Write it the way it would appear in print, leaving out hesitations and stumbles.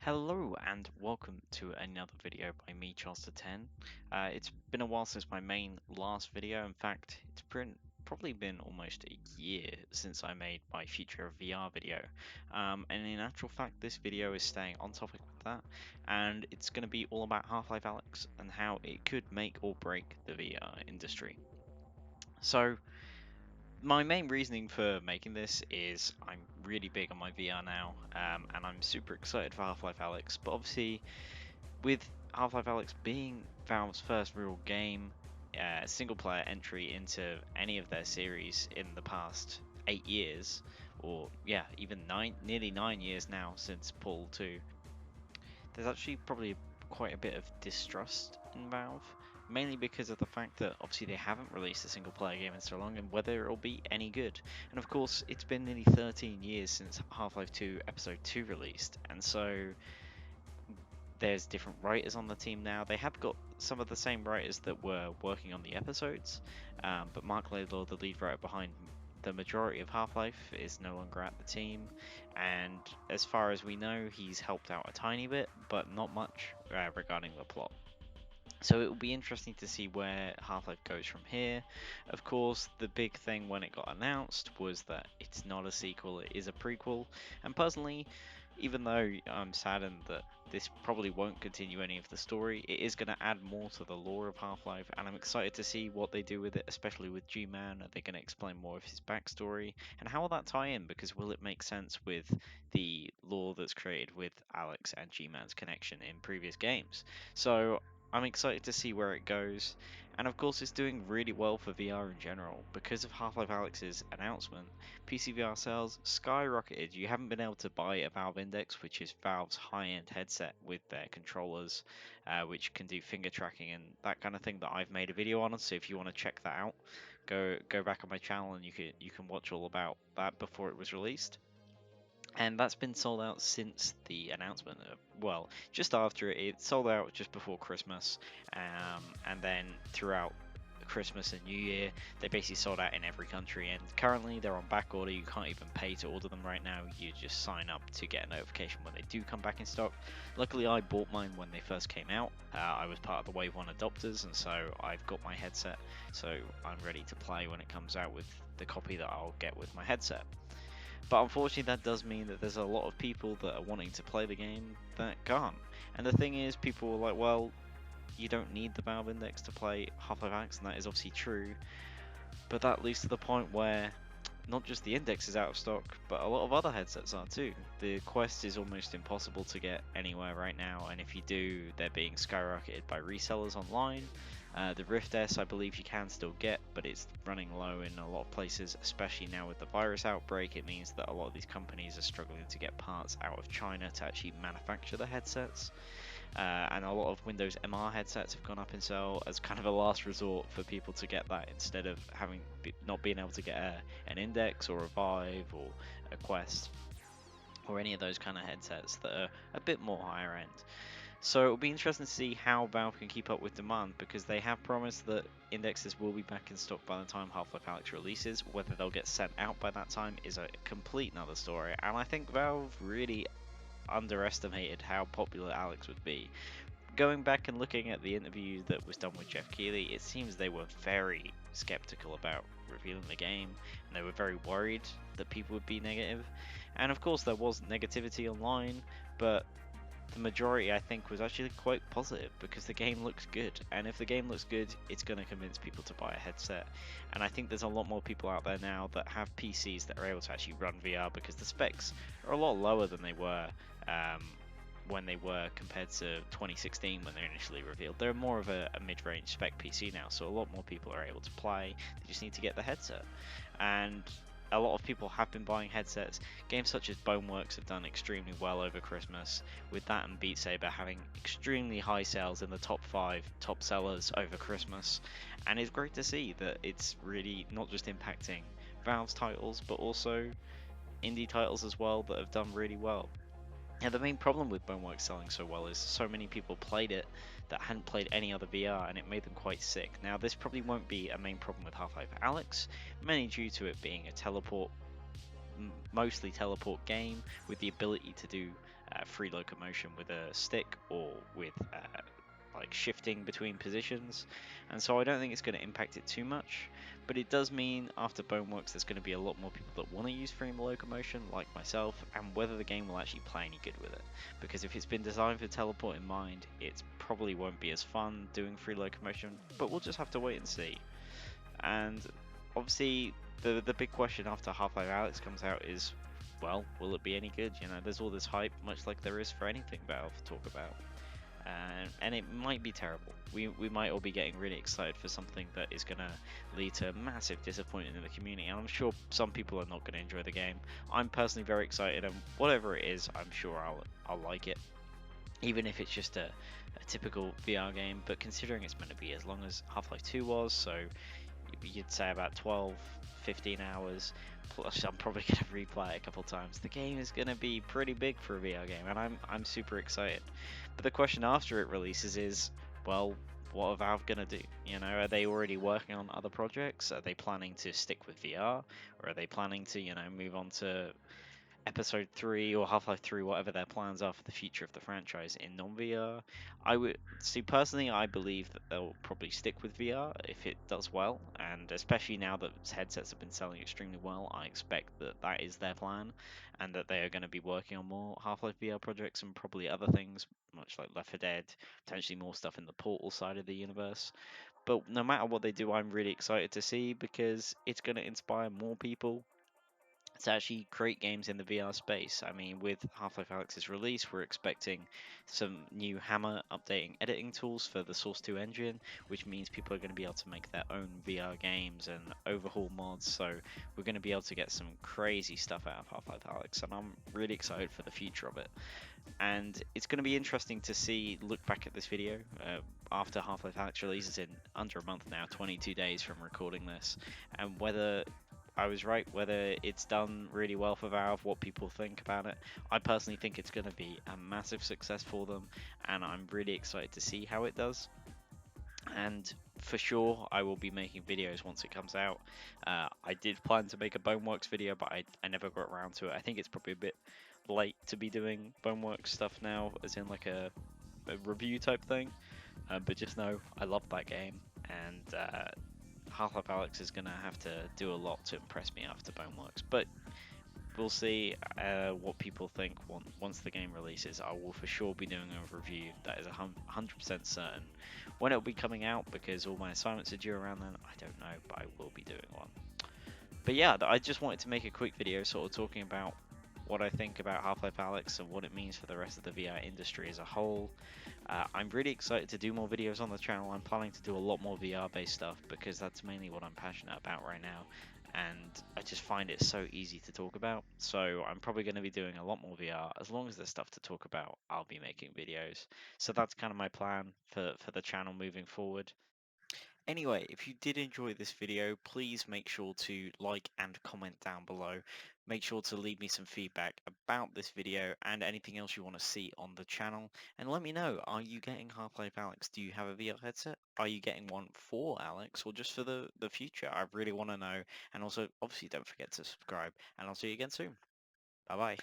Hello and welcome to another video by me, Charles10. It's been a while since my last video. In fact, probably been almost a year since I made my future of VR video. And in actual fact, this video is staying on topic with that, and it's going to be all about Half-Life Alyx and how it could make or break the VR industry. So, my main reasoning for making this is I'm really big on my VR now, and I'm super excited for Half-Life Alyx. But obviously, with Half-Life Alyx being Valve's first real game, single-player entry into any of their series in the past 8 years, or yeah, even nearly 9 years now since Portal 2, there's actually probably quite a bit of distrust in Valve, mainly because of the fact that obviously they haven't released a single player game in so long and whether it'll be any good. And of course, it's been nearly 13 years since Half-Life 2 Episode 2 released, and so there's different writers on the team now. They have got some of the same writers that were working on the episodes, but Mark Laidlaw, the lead writer behind the majority of Half-Life, is no longer at the team, and as far as we know, he's helped out a tiny bit, but not much regarding the plot. So it will be interesting to see where Half-Life goes from here. Of course, the big thing when it got announced was that it's not a sequel, it is a prequel. And personally, even though I'm saddened that this probably won't continue any of the story, it is going to add more to the lore of Half-Life, and I'm excited to see what they do with it, especially with G-Man. Are they going to explain more of his backstory? And how will that tie in? Because will it make sense with the lore that's created with Alyx and G-Man's connection in previous games? So I'm excited to see where it goes, and of course it's doing really well for VR in general. Because of Half-Life Alyx's announcement, PC VR sales skyrocketed. You haven't been able to buy a Valve Index, which is Valve's high-end headset with their controllers, which can do finger tracking and that kind of thing that I've made a video on. So if you want to check that out, go back on my channel and you can watch all about that before it was released. And that's been sold out since the announcement. Well, just after it sold out just before Christmas, and then throughout Christmas and New Year, they basically sold out in every country. And currently, they're on back order. You can't even pay to order them right now. You just sign up to get a notification when they do come back in stock. Luckily, I bought mine when they first came out. I was part of the Wave 1 adopters, and so I've got my headset. So I'm ready to play when it comes out with the copy that I'll get with my headset. But unfortunately, that does mean that there's a lot of people that are wanting to play the game that can't. And the thing is, people are like, well, you don't need the Valve Index to play Half-Life Alyx, and that is obviously true. But that leads to the point where not just the Index is out of stock, but a lot of other headsets are too. The Quest is almost impossible to get anywhere right now, and if you do, they're being skyrocketed by resellers online. The Rift S, I believe you can still get, but it's running low in a lot of places, especially now with the virus outbreak. It means that a lot of these companies are struggling to get parts out of China to actually manufacture the headsets. And a lot of Windows MR headsets have gone up in sale as kind of a last resort for people to get that instead of not being able to get an Index or a Vive or a Quest or any of those kind of headsets that are a bit more higher end. So it'll be interesting to see how Valve can keep up with demand, because they have promised that indexes will be back in stock by the time Half-Life Alyx releases. Whether they'll get sent out by that time is a complete another story, and I think Valve really underestimated how popular Alyx would be. Going back and looking at the interview that was done with Jeff Keighley, it seems they were very skeptical about revealing the game, and they were very worried that people would be negative. And of course there was negativity online, but the majority, I think, was actually quite positive because the game looks good, and if the game looks good, it's going to convince people to buy a headset. And I think there's a lot more people out there now that have PCs that are able to actually run VR, because the specs are a lot lower than they were when they were compared to 2016 when they initially revealed. They're more of a mid-range spec PC now, so a lot more people are able to play. They just need to get the headset. And a lot of people have been buying headsets. Games such as Boneworks have done extremely well over Christmas, with that and Beat Saber having extremely high sales in the top 5 top sellers over Christmas. And it's great to see that it's really not just impacting Valve's titles, but also indie titles as well that have done really well. Now, the main problem with Boneworks selling so well is so many people played it that hadn't played any other VR, and it made them quite sick. Now, this probably won't be a main problem with Half-Life Alyx, mainly due to it being a mostly teleport game with the ability to do free locomotion with a stick or with like shifting between positions, and so I don't think it's going to impact it too much. But it does mean after Boneworks, there's going to be a lot more people that want to use free locomotion, like myself, and whether the game will actually play any good with it. Because if it's been designed for teleport in mind, it probably won't be as fun doing free locomotion. But we'll just have to wait and see. And obviously, the big question after Half-Life Alyx comes out is, well, will it be any good? You know, there's all this hype, much like there is for anything Valve talk about, and it might be terrible. We might all be getting really excited for something that is going to lead to massive disappointment in the community, and I'm sure some people are not going to enjoy the game. I'm personally very excited, and whatever it is, I'm sure I'll like it, even if it's just a typical VR game. But considering it's meant to be as long as Half-Life 2 was, so you'd say about 12, 15 hours. Plus, I'm probably going to replay it a couple times. The game is going to be pretty big for a VR game, and I'm super excited. But the question after it releases is, well, what are Valve going to do? You know, are they already working on other projects? Are they planning to stick with VR, or are they planning to, you know, move on to Episode 3 or Half-Life 3, whatever their plans are for the future of the franchise in non-VR? I would see personally, I believe that they'll probably stick with VR if it does well, and especially now that headsets have been selling extremely well, I expect that that is their plan, and that they are going to be working on more Half-Life VR projects and probably other things, much like Left 4 Dead, potentially more stuff in the Portal side of the universe. But no matter what they do, I'm really excited to see, because it's going to inspire more people to actually create games in the VR space. I mean, with Half-Life Alyx's release, we're expecting some new Hammer updating editing tools for the Source 2 engine, which means people are going to be able to make their own VR games and overhaul mods. So we're going to be able to get some crazy stuff out of Half-Life Alyx, and I'm really excited for the future of it. And it's going to be interesting to see, look back at this video after Half-Life Alyx releases in under a month now, 22 days from recording this, and whether I was right, whether it's done really well for Valve, what people think about it. I personally think it's going to be a massive success for them, and I'm really excited to see how it does. And for sure, I will be making videos once it comes out. I did plan to make a Boneworks video, but I never got around to it. I think it's probably a bit late to be doing Boneworks stuff now, as in like a review type thing. But just know, I love that game, and Half-Life Alyx is going to have to do a lot to impress me after Boneworks. But we'll see what people think once the game releases. I will for sure be doing a review. That is 100% certain. When it'll be coming out, because all my assignments are due around then, I don't know, but I will be doing one. But yeah, I just wanted to make a quick video sort of talking about what I think about Half-Life Alyx and what it means for the rest of the VR industry as a whole. I'm really excited to do more videos on the channel. I'm planning to do a lot more VR based stuff, because that's mainly what I'm passionate about right now, and I just find it so easy to talk about. So I'm probably going to be doing a lot more VR. As long as there's stuff to talk about, I'll be making videos. So that's kind of my plan for the channel moving forward. Anyway, if you did enjoy this video, please make sure to like and comment down below. Make sure to leave me some feedback about this video and anything else you want to see on the channel. And let me know, are you getting Half-Life Alyx? Do you have a VR headset? Are you getting one for Alyx, or just for the future? I really want to know. And also, obviously, don't forget to subscribe, and I'll see you again soon. Bye bye.